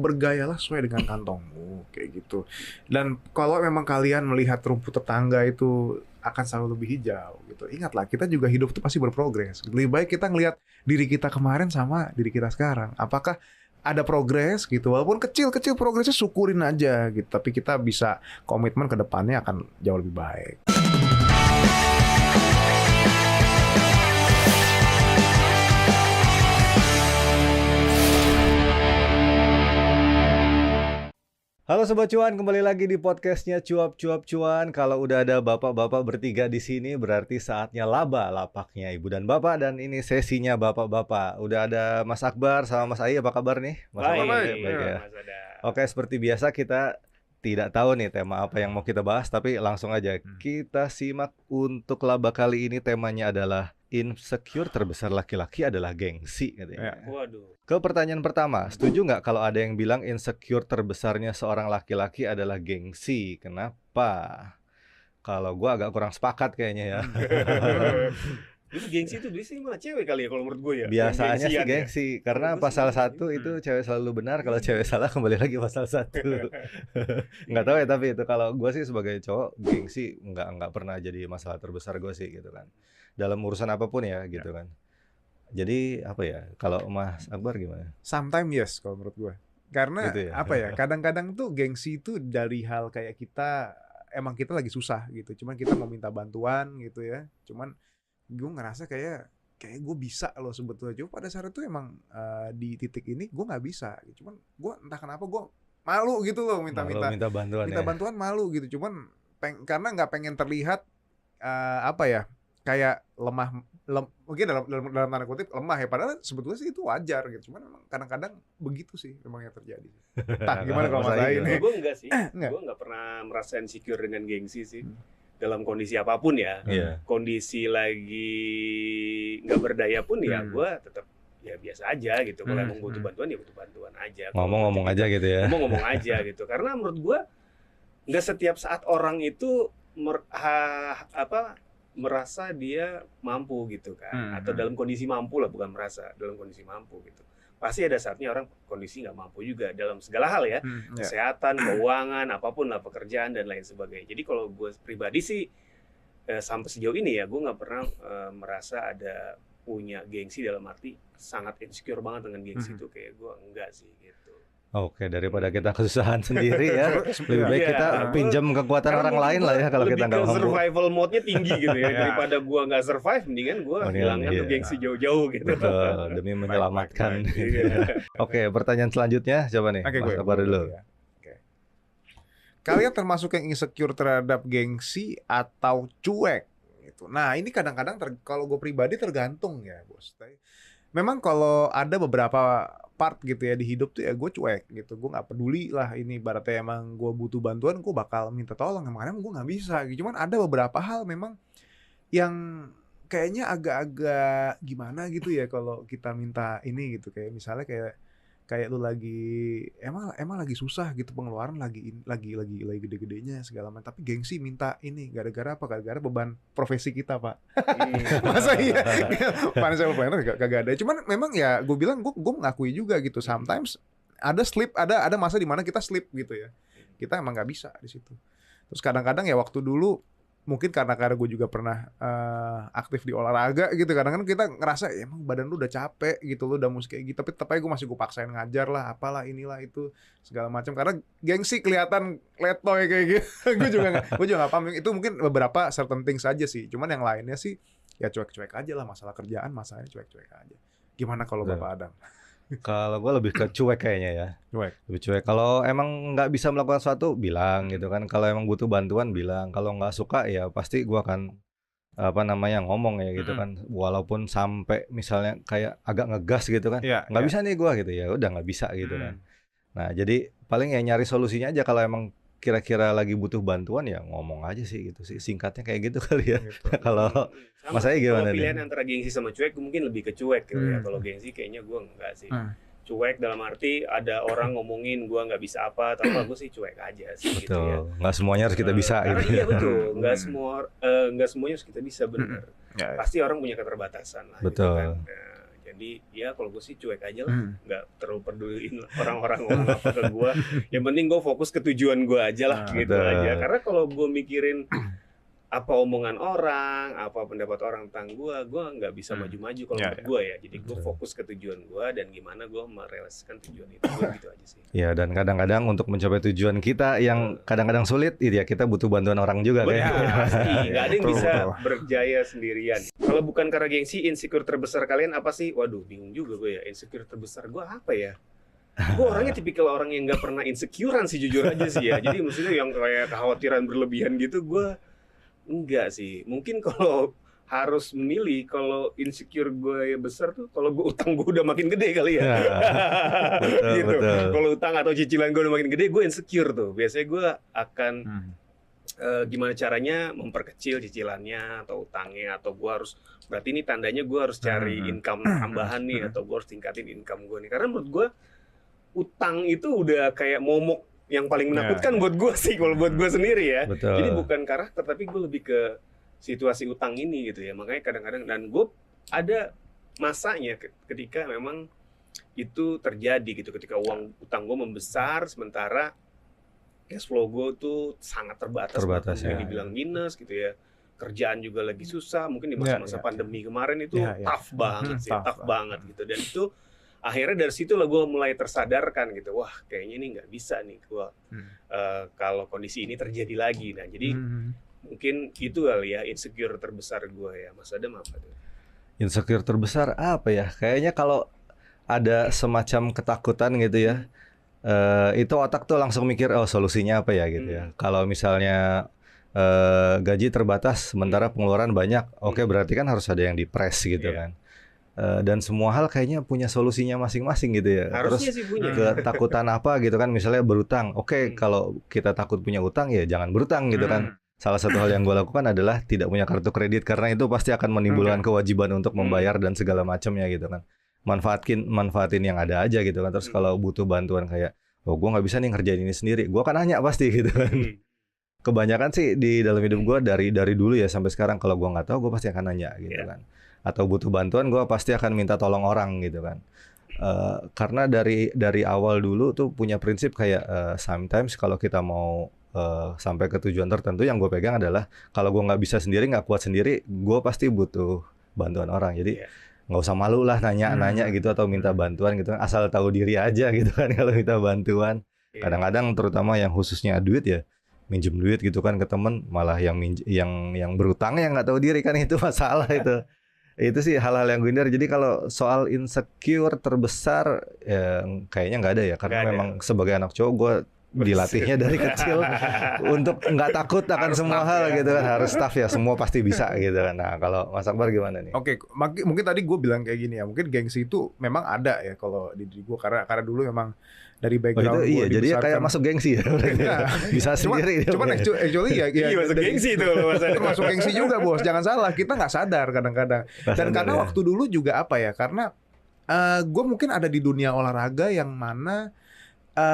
bergayalah sesuai dengan kantongmu kayak gitu. Dan kalau memang kalian melihat rumput tetangga itu akan selalu lebih hijau gitu, ingatlah kita juga hidup itu pasti berprogres. Lebih baik kita ngelihat diri kita kemarin sama diri kita sekarang, apakah ada progres gitu, walaupun kecil-kecil progresnya syukurin aja gitu, tapi kita bisa komitmen ke depannya akan jauh lebih baik. Halo Sobat Cuan, kembali lagi di podcastnya Cuap Cuap Cuan. Kalau udah ada bapak-bapak bertiga di sini, berarti saatnya laba lapaknya ibu dan bapak. Dan ini sesinya bapak-bapak. Udah ada Mas Akbar sama Mas Ai, apa kabar nih? Mas Baik, baik ya. Oke, seperti biasa kita tidak tahu nih tema apa yang mau kita bahas, tapi langsung aja kita simak. Untuk laba kali ini temanya adalah insecure terbesar laki-laki adalah gengsi katanya. Waduh. Ke pertanyaan pertama, setuju nggak kalau ada yang bilang insecure terbesarnya seorang laki-laki adalah gengsi? Kenapa? Kalau gue agak kurang sepakat kayaknya ya. Itu gengsi itu biasanya malah cewek kali ya kalau menurut gue ya. Biasanya sih Gengsian ya. gengsi, karena Kalau gue pasal sih 1 itu cewek selalu benar, kalau cewek salah kembali lagi pasal 1. Nggak tahu ya, tapi itu kalau gue sih sebagai cowok, gengsi nggak pernah jadi masalah terbesar gue sih gitu kan. Dalam urusan apapun ya gitu kan. Jadi apa ya, kalau Mas Akbar gimana? Sometimes yes kalau menurut gue. Karena Gitu ya? apa ya, kadang-kadang tuh gengsi itu dari hal kayak kita, emang kita lagi susah gitu, cuman kita mau minta bantuan gitu ya, cuman gue ngerasa kayak gue bisa loh sebetulnya. Cuma pada saat itu emang di titik ini gue nggak bisa, cuman gue entah kenapa gue malu gitu loh minta bantuan ya? bantuan, malu gitu. Cuman karena nggak pengen terlihat apa ya, kayak mungkin dalam tanda kutip lemah ya, padahal sebetulnya sih itu wajar gitu. Cuman memang kadang-kadang begitu sih memang yang terjadi. Nah, gimana kalau Mas Ai ini? Gue enggak sih. Enggak. Gue enggak pernah merasa insecure dengan gengsi sih. Dalam kondisi apapun ya. Iya. Kondisi lagi nggak berdaya pun ya gue tetap ya biasa aja gitu. Kalau emang butuh bantuan ya butuh bantuan aja. Ngomong-ngomong aja gitu ya? Ngomong-ngomong aja gitu. Karena menurut gue nggak setiap saat orang itu merasa dia mampu gitu kan, atau dalam kondisi mampu lah, bukan merasa, dalam kondisi mampu gitu. Pasti ada saatnya orang kondisi nggak mampu juga dalam segala hal ya, kesehatan, keuangan, apapun lah, pekerjaan dan lain sebagainya. Jadi kalau gue pribadi sih sampai sejauh ini ya gue nggak pernah merasa ada punya gengsi dalam arti sangat insecure banget dengan gengsi itu, kayak gue enggak sih gitu. Oke, daripada kita kesusahan sendiri ya, lebih baik kita pinjam kekuatan orang lain lah ya kalau kita nggak mampu. Survival mode-nya tinggi gitu ya. Daripada gua nggak survive, mendingan gua hilangkan tuh gengsi jauh-jauh gitu. Betul, demi menyelamatkan. Oke, pertanyaan selanjutnya coba nih, Mas Akbar dulu. Kalian termasuk yang insecure terhadap gengsi atau cuek gitu. Nah, ini kadang-kadang kalau gue pribadi tergantung ya, Bos. Memang kalau ada beberapa part gitu ya di hidup tuh ya gue cuek gitu, gue nggak peduli lah. Ini ibaratnya emang gue butuh bantuan, gue bakal minta tolong. Emang gue nggak bisa gitu. Cuman ada beberapa hal memang yang kayaknya agak-agak gimana gitu ya kalau kita minta ini gitu. Kayak misalnya kayak lu lagi emang lagi susah gitu, pengeluaran lagi gede-gedenya segala macam, tapi gengsi minta ini gara-gara apa? Gara-gara beban profesi kita, Pak. Masa iya? Financial planner kagak ada. Cuman memang ya gue bilang gue mengakui juga gitu, sometimes ada masa di mana kita slip gitu ya. Kita emang nggak bisa di situ. Terus kadang-kadang ya waktu dulu mungkin karena gue juga pernah aktif di olahraga gitu, kadang-kadang kita ngerasa ya, emang badan lu udah capek gitu, lu udah mesti kayak gitu, tapi tetap aja gue paksain ngajar lah, apalah inilah itu segala macam, karena gengsi kelihatan letoy kayak gitu. gue juga nggak paham itu, mungkin beberapa certain things aja sih, cuman yang lainnya sih ya cuek-cuek aja lah. Masalah kerjaan, masalahnya cuek-cuek aja. Gimana kalau Bapak Adam? Kalau gue lebih ke cuek kayaknya ya. Lebih cuek. Kalau emang nggak bisa melakukan sesuatu, bilang gitu kan. Kalau emang butuh bantuan, bilang. Kalau nggak suka ya pasti gue akan ngomong ya gitu kan. Walaupun sampai misalnya kayak agak ngegas gitu kan. Nggak bisa nih gue gitu ya. Udah nggak bisa gitu kan. Nah jadi paling ya nyari solusinya aja. Kalau emang kira-kira lagi butuh bantuan ya ngomong aja sih gitu sih. Singkatnya kayak gitu kali ya. Kalau Mas Ai gimana nih? Pilihan antara gengsi sama cuek mungkin lebih ke cuek gitu ya. Kalau gengsi kayaknya gue enggak sih. Cuek dalam arti ada orang ngomongin gue nggak bisa apa, tapi gue sih cuek aja sih. Betul. Gitu ya. Nggak semuanya harus kita bisa karena gitu. Iya betul. Nggak semuanya harus kita bisa, benar. Pasti orang punya keterbatasan lah. Betul. Gitu kan. Jadi ya kalau gue sih cuek aja lah, nggak terlalu peduliin orang-orang ngomong apa ke gue. Yang penting gue fokus ke tujuan gue aja lah, gitu aja. Karena kalau gue mikirin apa omongan orang, apa pendapat orang tentang gue nggak bisa maju-maju kalau menurut gue ya. Jadi gue fokus ke tujuan gue dan gimana gue merealisasikan tujuan itu, gitu aja sih. Ya, dan kadang-kadang untuk mencapai tujuan kita yang kadang-kadang sulit, ya kita butuh bantuan orang juga kayak. Pasti, nggak ada yang bisa berjaya sendirian. Kalau bukan karena gengsi, insecure terbesar kalian apa sih? Waduh, bingung juga gue ya. Insecure terbesar gue apa ya? Gue orangnya tipikal orang yang nggak pernah insecurean sih, jujur aja sih ya. Jadi maksudnya yang kayak kekhawatiran berlebihan gitu, gue enggak sih. Mungkin kalau harus memilih, kalau insecure gue besar tuh kalau gue utang gue udah makin gede kali ya. Gitu. Kalau utang atau cicilan gue udah makin gede, gue insecure tuh. Biasanya gue akan gimana caranya memperkecil cicilannya atau utangnya, atau gue harus, berarti ini tandanya gue harus cari income tambahan nih, atau gue harus tingkatin income gue nih. Karena menurut gue utang itu udah kayak momok yang paling menakutkan buat gue sih, kalau buat gue sendiri ya. Jadi bukan karakter, tapi gue lebih ke situasi utang ini gitu ya. Makanya kadang-kadang, dan gue ada masanya ketika memang itu terjadi gitu, ketika uang utang gue membesar sementara cash flow gue tuh sangat terbatas ya. Dibilang minus gitu ya. Kerjaan juga lagi susah, mungkin di masa-masa pandemi kemarin itu tough banget sih, tough banget gitu. Dan itu akhirnya dari situ lah gue mulai tersadarkan gitu, wah kayaknya ini nggak bisa nih gue kalau kondisi ini terjadi lagi. Nah jadi mungkin itu kali ya insecure terbesar gue ya. Mas Adam apa tuh? Insecure terbesar apa ya? Kayaknya kalau ada semacam ketakutan gitu ya, itu otak tuh langsung mikir, oh solusinya apa ya gitu ya. Kalau misalnya gaji terbatas sementara pengeluaran banyak, oke, berarti kan harus ada yang di-press gitu kan. Dan semua hal kayaknya punya solusinya masing-masing gitu ya. Harusnya terus sih punya. ketakutan apa gitu kan, misalnya berutang. Oke, kalau kita takut punya utang ya jangan berutang gitu kan. Salah satu hal yang gue lakukan adalah tidak punya kartu kredit, karena itu pasti akan menimbulkan kewajiban untuk membayar dan segala macamnya gitu kan. Manfaatin yang ada aja gitu kan. Terus kalau butuh bantuan kayak, oh gue nggak bisa nih ngerjain ini sendiri, gue akan nanya pasti gitu kan. Kebanyakan sih di dalam hidup gue dari dulu ya sampai sekarang, kalau gue nggak tahu gue pasti akan nanya gitu kan. Atau butuh bantuan gue pasti akan minta tolong orang gitu kan. Karena dari awal dulu tuh punya prinsip kayak sometimes kalau kita mau sampai ke tujuan tertentu, yang gue pegang adalah kalau gue nggak bisa sendiri, nggak kuat sendiri, gue pasti butuh bantuan orang. Jadi nggak usah malu lah nanya gitu atau minta bantuan gitu kan, asal tahu diri aja gitu kan kalau minta bantuan. Kadang-kadang terutama yang khususnya duit ya, minjem duit gitu kan ke temen, malah yang berutang yang nggak tahu diri kan, itu masalah itu. Itu sih hal-hal yang gue hindar. Jadi kalau soal insecure terbesar ya, kayaknya nggak ada ya, karena memang sebagai anak cowok gue dilatihnya dari kecil untuk nggak takut akan harus semua hal gitu kan, harus tough ya, semua pasti bisa gitu kan. Nah kalau Mas Akbar gimana nih? Oke, mungkin tadi gue bilang kayak gini ya, mungkin gengsi itu memang ada ya kalau di diri gue, karena dulu memang dari background itu, gue jadi ya kayak masuk gengsi ya. Bisa sendiri. Cuman actually ya masuk gengsi itu masuk gengsi juga bos, jangan salah, kita nggak sadar kadang-kadang. Dan karena waktu dulu juga apa ya, karena gue mungkin ada di dunia olahraga yang mana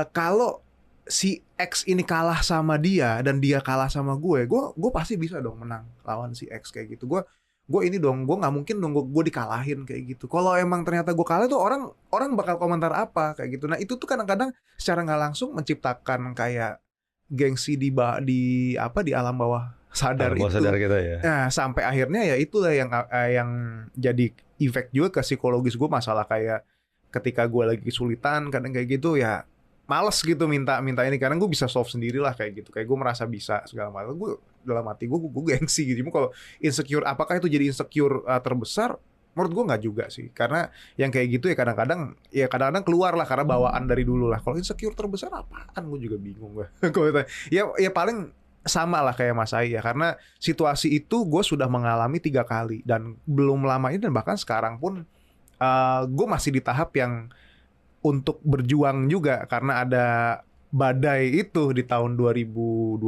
kalau si X ini kalah sama dia dan dia kalah sama gue pasti bisa dong menang lawan si X kayak gitu. Gue ini dong, gue nggak mungkin dong gue dikalahin kayak gitu. Kalau emang ternyata gue kalah tuh orang bakal komentar apa kayak gitu. Nah itu tuh kadang-kadang secara nggak langsung menciptakan kayak gengsi di alam bawah sadar itu. Sadar gitu ya. Nah sampai akhirnya ya itulah yang jadi efek juga ke psikologis gue, masalah kayak ketika gue lagi kesulitan kadang kayak gitu ya, males gitu minta ini, karena gue bisa solve sendiri lah kayak gitu, kayak gue merasa bisa segala macam. Gue dalam hati gue gengsi gitu. Kalau insecure, apakah itu jadi insecure terbesar? Menurut gue nggak juga sih, karena yang kayak gitu ya kadang-kadang keluar lah karena bawaan dari dulu lah. Kalau insecure terbesar apaan? Gue juga bingung gue. ya paling sama lah kayak Mas Ai ya, karena situasi itu gue sudah mengalami 3 kali dan belum lama ini, dan bahkan sekarang pun gue masih di tahap yang untuk berjuang juga, karena ada badai itu di tahun 2022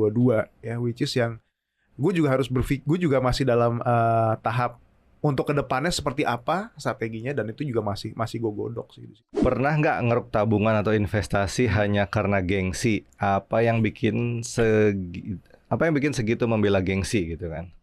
ya, which is yang gue juga harus gue juga masih dalam tahap untuk kedepannya seperti apa strateginya, dan itu juga masih gue godok sih. Pernah nggak ngeruk tabungan atau investasi hanya karena gengsi? Apa yang bikin segitu membela gengsi gitu kan?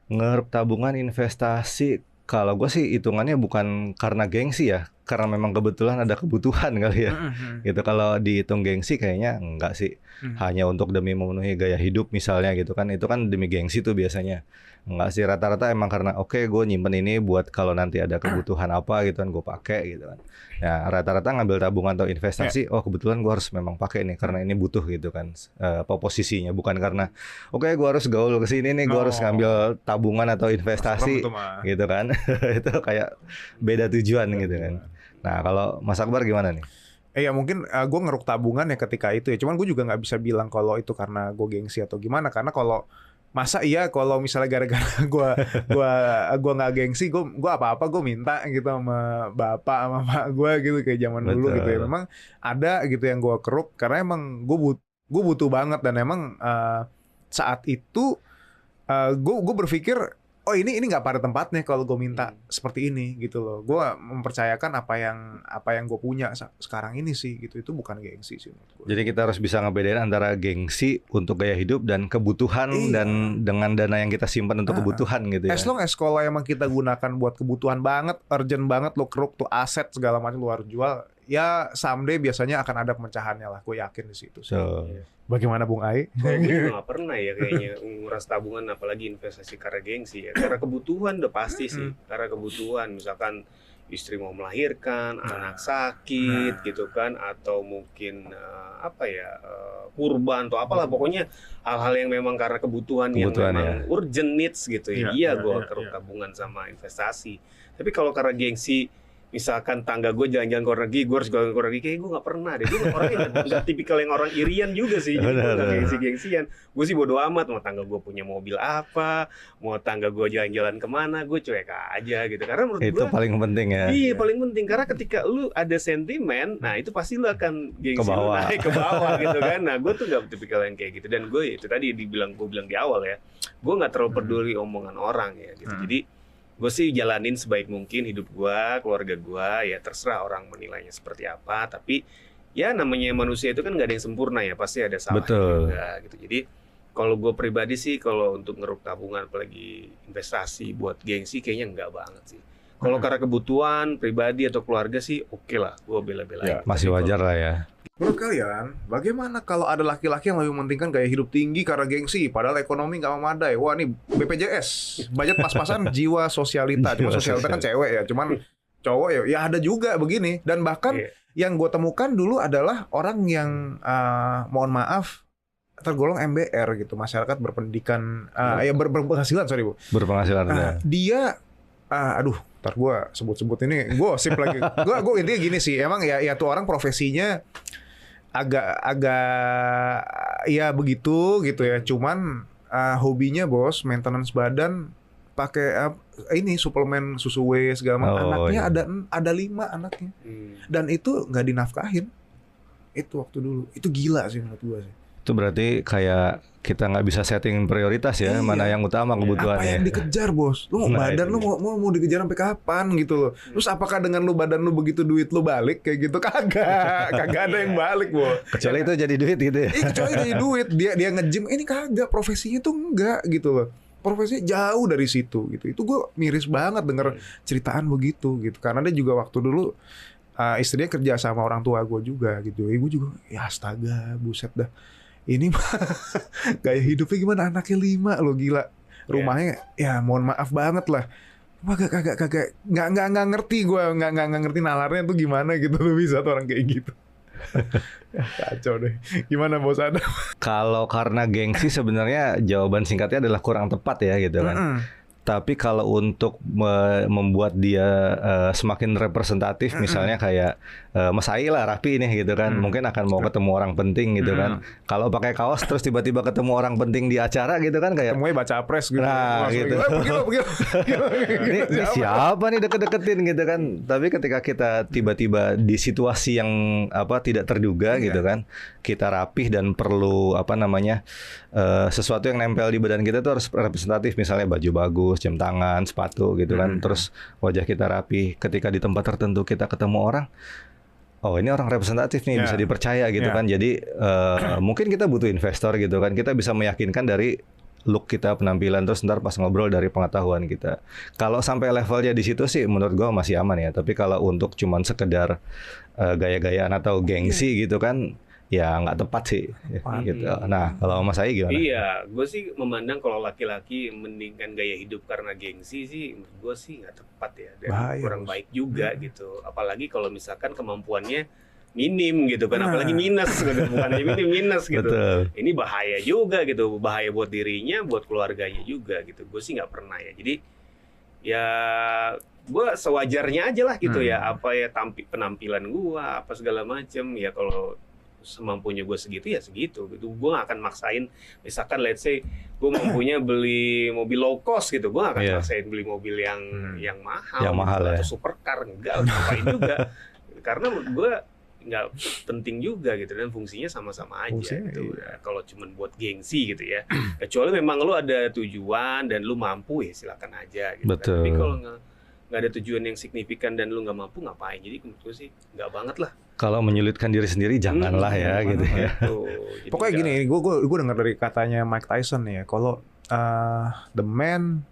Ngeruk tabungan, investasi, Kalau gue sih hitungannya bukan karena gengsi ya, karena memang kebetulan ada kebutuhan kali ya. Gitu. Kalau dihitung gengsi kayaknya enggak sih. Hanya untuk demi memenuhi gaya hidup misalnya gitu kan. Itu kan demi gengsi tuh biasanya. Enggak sih, rata-rata emang karena oke, gue nyimpen ini buat kalau nanti ada kebutuhan apa gitu kan gue pakai gitu kan. Ya rata-rata ngambil tabungan atau investasi, oh kebetulan gue harus memang pakai nih karena ini butuh gitu kan. Apa posisinya, bukan karena oke gue harus gaul ke sini nih, gue harus ngambil tabungan atau investasi gitu kan. Itu kayak beda tujuan gitu kan. Nah kalau Mas Akbar gimana nih? Ya mungkin gue ngeruk tabungan ya ketika itu ya. Cuman gue juga nggak bisa bilang kalau itu karena gue gengsi atau gimana. Karena kalau masa iya kalau misalnya gara-gara gue nggak gengsi, gue apa-apa gue minta gitu sama bapak sama mak gue gitu kayak zaman dulu gitu ya. Memang ada gitu yang gue keruk karena emang gue butuh banget dan emang saat itu gue berpikir oh ini nggak pada tempatnya kalau gue minta seperti ini gitu loh. Gue mempercayakan apa yang gue punya sekarang ini sih gitu. Itu bukan gengsi sih menurut gue. Jadi kita harus bisa ngebedain antara gengsi untuk gaya hidup dan kebutuhan dan dengan dana yang kita simpan untuk kebutuhan gitu ya. As long as kalau emang kita gunakan buat kebutuhan banget, urgent banget, lo keruk tuh aset segala macam lo harus jual, ya someday biasanya akan ada pemecahannya lah. Gue yakin di situ. Bagaimana Bung Ai? Gue juga gak pernah ya kayaknya nguras tabungan apalagi investasi karena gengsi ya. Karena kebutuhan udah pasti sih. Karena kebutuhan misalkan istri mau melahirkan, anak sakit gitu kan, atau mungkin kurban atau apalah, pokoknya hal-hal yang memang karena kebutuhan yang memang urgent needs gitu ya. Iya gue keruk tabungan sama investasi. Tapi kalau karena gengsi, misalkan tangga gue jalan-jalan ke luar negeri, gue harus jalan ke luar negeri, kayak gue gak pernah deh. Gue orangnya gak tipikal yang orang irian juga sih. Jadi gue gak gengsi-gengsian. Gue sih bodo amat, mau tangga gue punya mobil apa, mau tangga gue jalan-jalan kemana, gue cuek aja gitu. Karena menurut gue itu paling penting ya. Iya paling penting, karena ketika lu ada sentimen, nah itu pasti lu akan gengsi lu naik ke bawah gitu kan. Nah gue tuh gak tipikal yang kayak gitu. Dan gue itu tadi gue bilang di awal ya, gue gak terlalu peduli omongan orang ya gitu. Jadi gue sih jalanin sebaik mungkin hidup gue, keluarga gue, ya terserah orang menilainya seperti apa. Tapi ya namanya manusia itu kan gak ada yang sempurna ya, pasti ada salahnya juga gitu. Jadi kalau gue pribadi sih, kalau untuk ngeruk tabungan apalagi investasi buat gengsi kayaknya enggak banget sih. Kalau karena kebutuhan pribadi atau keluarga sih oke lah, gue bela-belain. Masih wajar lah ya. Menurut kalian, bagaimana kalau ada laki-laki yang lebih mementingkan gaya hidup tinggi karena gengsi, padahal ekonomi nggak memadai? Wah, nih BPJS, budget pas-pasan, jiwa sosialita. Cuma sosialita kan cewek ya, cuman cowok ya ada juga begini. Dan bahkan yang gue temukan dulu adalah orang yang, mohon maaf, tergolong MBR gitu, masyarakat berpendidikan, berpenghasilan, sorry Bu. Berpenghasilan. Dia, ntar gue sebut-sebut ini, gue sip lagi. Gue intinya gini sih, emang ya tuh orang profesinya agak ya begitu gitu ya. Cuman hobinya bos maintenance badan, pakai ini suplemen susu whey segala macam. Anaknya ada 5 anaknya, dan itu nggak dinafkahin. Itu waktu dulu itu gila sih menurut gue sih. Itu berarti kayak kita nggak bisa setting prioritas ya, mana yang utama kebutuhannya. Apa yang dikejar bos? Lu badan lu mau dikejar sampai kapan gitu loh? Terus apakah dengan lu badan lu begitu duit lu balik kayak gitu? Kagak ada yang balik bos. Kecuali itu jadi duit gitu ya. Kecuali jadi duit, dia nge-gym, ini kagak, profesinya tuh enggak gitu loh. Profesinya jauh dari situ gitu. Itu gue miris banget denger ceritaan begitu gitu. Karena dia juga waktu dulu istrinya kerja sama orang tua gue juga gitu. Ibu juga, ya astaga, buset dah. Ini mah gaya hidupnya gimana, anaknya 5 loh, gila. Rumahnya ya mohon maaf banget lah. Kagak nggak ngerti gue, nggak ngerti nalarnya tuh gimana gitu loh, bisa tuh orang kayak gitu. Kacau deh. Gimana bos Adam? Kalau karena gengsi sebenarnya jawaban singkatnya adalah kurang tepat ya gitu kan. Tapi kalau untuk membuat dia semakin representatif, misalnya kayak Mas Ai lah, rapi nih gitu kan, mungkin akan mau ketemu orang penting gitu kan. Kalau pakai kaos terus tiba-tiba ketemu orang penting di acara gitu kan, kayak temunya baca pres gitu. Nah gitu. Pergi. Ini siapa nih deket-deketin gitu kan. Tapi ketika kita tiba-tiba di situasi yang tidak terduga gitu kan, kita rapih dan perlu sesuatu yang nempel di badan kita tuh harus representatif, misalnya baju bagus, jam tangan, sepatu gitu kan. Terus wajah kita rapi. Ketika di tempat tertentu kita ketemu orang, oh ini orang representatif nih, bisa dipercaya gitu kan. Jadi mungkin kita butuh investor gitu kan. Kita bisa meyakinkan dari look kita, penampilan, terus ntar pas ngobrol dari pengetahuan kita. Kalau sampai levelnya di situ sih menurut gue masih aman ya. Tapi kalau untuk cuman sekedar gaya-gayaan atau gengsi gitu kan, ya nggak tepat sih gitu. Nah kalau Mas Ai gimana? Iya, gue sih memandang kalau laki-laki mendingkan gaya hidup karena gengsi sih, menurut gue sih nggak tepat ya, dan kurang baik juga gitu. Apalagi kalau misalkan kemampuannya minim gitu kan, apalagi minus gitu, bukannya minim, minus gitu. Betul. Ini bahaya juga gitu, bahaya buat dirinya, buat keluarganya juga gitu. Gue sih nggak pernah ya. Jadi ya gue sewajarnya aja lah gitu ya, apa ya penampilan gue, apa segala macem ya. Kalau semampunya gue segitu ya segitu gitu. Gue gak akan maksain, misalkan let's say gue mampunya beli mobil low cost gitu, gue gak akan maksain beli mobil yang mahal, yang mahal gitu, ya, atau supercar, enggak, ngapain juga. Karena menurut gue nggak penting juga gitu, dan fungsinya sama-sama aja gitu. Ya, kalau cuman buat gengsi gitu ya, kecuali memang lu ada tujuan dan lu mampu ya silakan aja gitu. Betul. Tapi kalau nggak ada tujuan yang signifikan dan lu nggak mampu, ngapain? Jadi menurut gue sih nggak banget lah. Kalau menyulitkan diri sendiri janganlah ya gitu ya. Pokoknya gini, gue dengar dari katanya Mike Tyson ya, kalau the man,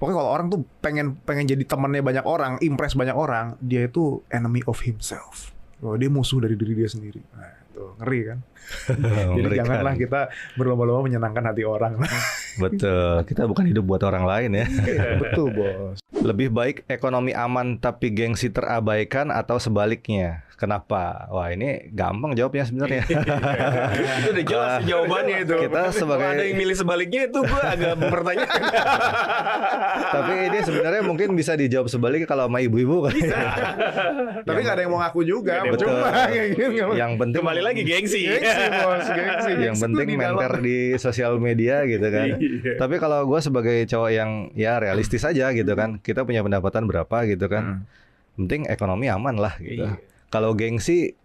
pokoknya kalau orang tuh pengen jadi temannya banyak orang, impress banyak orang, dia itu enemy of himself. Dia musuh dari diri dia sendiri. Nah, itu ngeri kan? Jadi janganlah kita berlomba-lomba menyenangkan hati orang. Betul, kita bukan hidup buat orang lain ya. Betul bos. Lebih baik ekonomi aman tapi gengsi terabaikan atau sebaliknya? Kenapa? Wah ini gampang jawabnya sebenarnya. Itu udah jelas jawabannya itu. Kita sebagai ada yang milih sebaliknya itu gue agak mempertanyakan. Tapi ini sebenarnya mungkin bisa dijawab sebaliknya kalau sama ibu-ibu kan. Tapi nggak ada yang mau ngaku juga. Betul. Yang penting kembali lagi gengsi. Gengsi. Yang penting menter di sosial media gitu kan. Tapi kalau gue sebagai cowok yang ya realistis aja gitu kan, kita punya pendapatan berapa gitu kan, penting ekonomi aman lah gitu. Kalau gengsi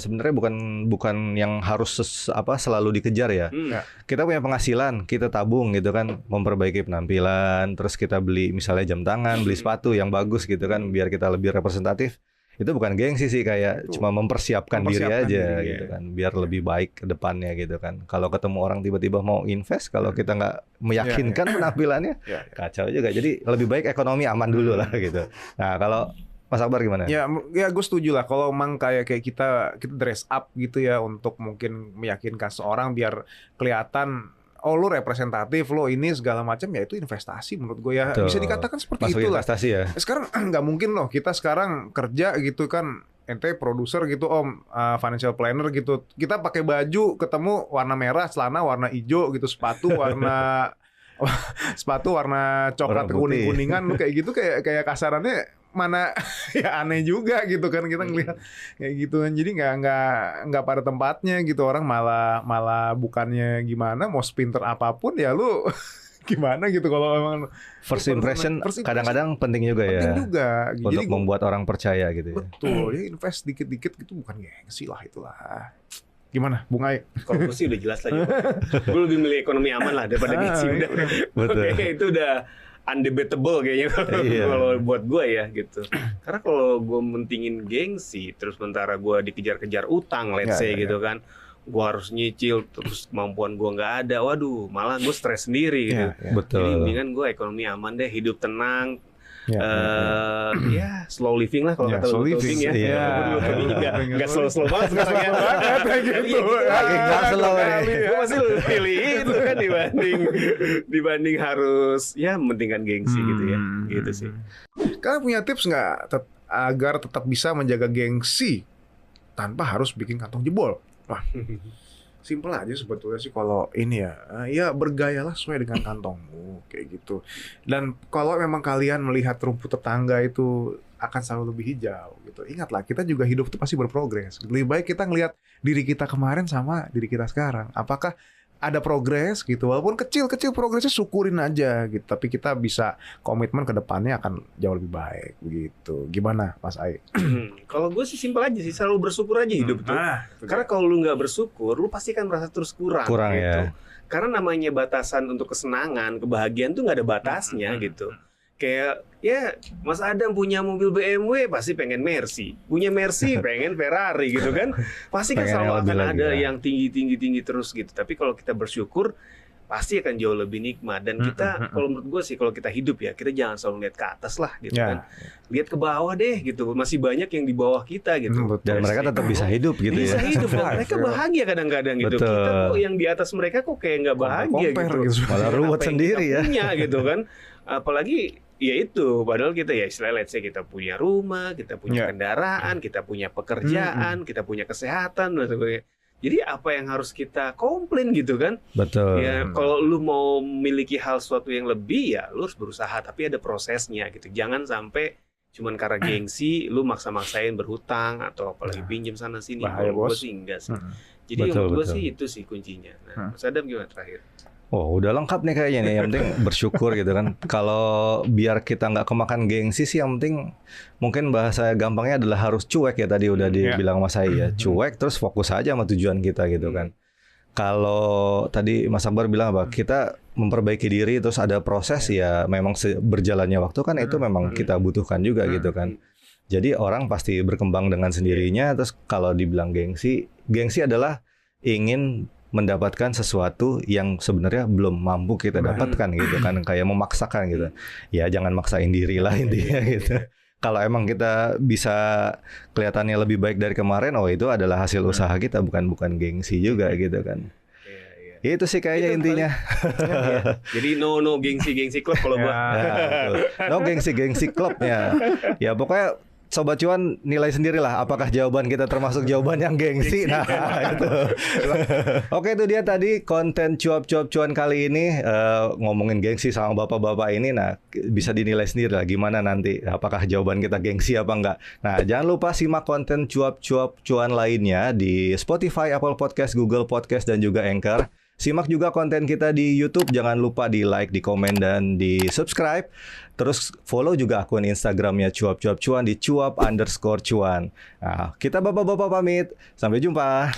sebenarnya bukan yang harus selalu dikejar ya. Kita punya penghasilan, kita tabung gitu kan, memperbaiki penampilan, terus kita beli misalnya jam tangan, beli sepatu yang bagus gitu kan, biar kita lebih representatif. Itu bukan gengsi sih, kayak cuma mempersiapkan diri aja gitu kan, biar lebih baik ke depannya gitu kan. Kalau ketemu orang tiba-tiba mau invest, kalau kita nggak meyakinkan penampilannya, kacau juga. Jadi lebih baik ekonomi aman dulu lah gitu. Nah kalau Mas Akbar gimana? Ya gue setuju lah. Kalau emang kayak kita dress up gitu ya, untuk mungkin meyakinkan seorang biar kelihatan, oh lu representatif, lo ini segala macam, ya itu investasi menurut gue ya. Betul. Bisa dikatakan seperti itu lah. Investasi ya. Sekarang nggak mungkin loh kita sekarang kerja gitu kan, ente produser gitu om, financial planner gitu, kita pakai baju ketemu warna merah, celana warna hijau gitu, sepatu warna coklat kuning-kuningan, kayak gitu, kayak kasarannya mana ya aneh juga gitu kan, kita ngelihat kayak gitu kan. Jadi nggak pada tempatnya gitu. Orang malah bukannya gimana, mau sepinter apapun ya lu gimana gitu. Kalau emang first impression kadang-kadang penting juga ya. Penting juga untuk jadi membuat orang percaya gitu ya. Betul, ya invest dikit-dikit gitu, bukan gengsi lah itulah. Gimana, Bung Ai? Kalau gue sih udah jelas lah jawabannya. Gue lebih milih ekonomi aman lah daripada gengsi. Betul. Itu udah undebatable kayaknya kalau buat gue ya gitu. Karena kalau gue mentingin gengsi, terus sementara gue dikejar-kejar utang, let's say gitu kan, gue harus nyicil, terus kemampuan gue nggak ada, waduh, malah gue stres sendiri gitu. Betul. Jadi mendingan gue ekonomi aman deh, hidup tenang. Ya slow living lah kalau kata slow living ya. Nggak slow banget sekarang ya. Nggak slow nih. Gue masih pilih itu kan dibanding harus ya mementingkan gengsi gitu ya. Gitu sih. Kalian punya tips nggak agar tetap bisa menjaga gengsi tanpa harus bikin kantong jebol? Wah, simpel aja sebetulnya sih kalau ini ya bergayalah sesuai dengan kantongmu kayak gitu. Dan kalau memang kalian melihat rumput tetangga itu akan selalu lebih hijau gitu, ingatlah kita juga hidup itu pasti berprogres. Lebih baik kita ngelihat diri kita kemarin sama diri kita sekarang, apakah ada progres gitu, walaupun kecil-kecil progresnya syukurin aja gitu. Tapi kita bisa komitmen ke depannya akan jauh lebih baik begitu. Gimana Mas Ai? Kalau gue sih simpel aja sih, selalu bersyukur aja hidup tuh. Karena kalau lu nggak bersyukur, lu pasti kan merasa terus kurang gitu. Ya. Karena namanya batasan untuk kesenangan, kebahagiaan tuh nggak ada batasnya gitu. Kayak ya Mas Adam punya mobil BMW pasti pengen Mercy, punya Mercy pengen Ferrari gitu kan, pasti kan selalu akan ada yang tinggi terus gitu. Tapi kalau kita bersyukur, pasti akan jauh lebih nikmat. Dan kita, kalau menurut gue sih, kalau kita hidup ya, kita jangan selalu lihat ke atas lah gitu kan. Lihat ke bawah deh gitu, masih banyak yang di bawah kita gitu. Dan mereka tetap bisa hidup gitu bisa ya. hidup, dan mereka bahagia kadang-kadang gitu. Betul. Kita kok yang di atas mereka kok kayak nggak bahagia gitu. Malah ruwet sendiri ya. Punya gitu kan. Apalagi ya itu, padahal kita ya istilahnya let's say kita punya rumah, kita punya kendaraan, kita punya pekerjaan, kita punya kesehatan dan sebagainya. Jadi apa yang harus kita komplain gitu kan? Betul. Ya kalau lu mau memiliki hal suatu yang lebih ya lu harus berusaha, tapi ada prosesnya gitu. Jangan sampai cuman karena gengsi lu maksa-maksain berhutang atau apalagi pinjam sana sini. Bahaya, Kalau Bos. gue sih enggak sih. Jadi menurut gue sih itu sih kuncinya. Nah, Mas Adam gimana terakhir? Oh, udah lengkap nih kayaknya nih. Yang penting bersyukur gitu kan. Kalau biar kita nggak kemakan gengsi sih, yang penting mungkin bahasa gampangnya adalah harus cuek ya, tadi udah dibilang Mas Hai ya. Cuek terus fokus aja sama tujuan kita gitu kan. Kalau tadi Mas Akbar bilang apa? Kita memperbaiki diri terus ada proses ya, memang berjalannya waktu kan itu memang kita butuhkan juga gitu kan. Jadi orang pasti berkembang dengan sendirinya. Terus kalau dibilang gengsi adalah ingin mendapatkan sesuatu yang sebenarnya belum mampu kita dapatkan gitu kan, kayak memaksakan gitu. Ya jangan maksain diri lah intinya gitu. Kalau emang kita bisa kelihatannya lebih baik dari kemarin, oh itu adalah hasil usaha kita, bukan gengsi juga gitu kan. Itu sih kayaknya intinya. Jadi no gengsi club kalau gua. No gengsi club ya. Ya pokoknya Sobat Cuan nilai sendirilah apakah jawaban kita termasuk jawaban yang gengsi. Nah, itu. Oke, itu dia tadi konten cuap-cuap cuan kali ini, ngomongin gengsi sama bapak-bapak ini. Nah, bisa dinilai sendiri lah gimana nanti apakah jawaban kita gengsi apa enggak. Nah, jangan lupa simak konten cuap-cuap cuan lainnya di Spotify, Apple Podcast, Google Podcast dan juga Anchor. Simak juga konten kita di YouTube, jangan lupa di like, di komen, dan di subscribe. Terus follow juga akun Instagramnya cuap-cuap cuan di cuap_cuan. Nah, kita bapak-bapak pamit, sampai jumpa.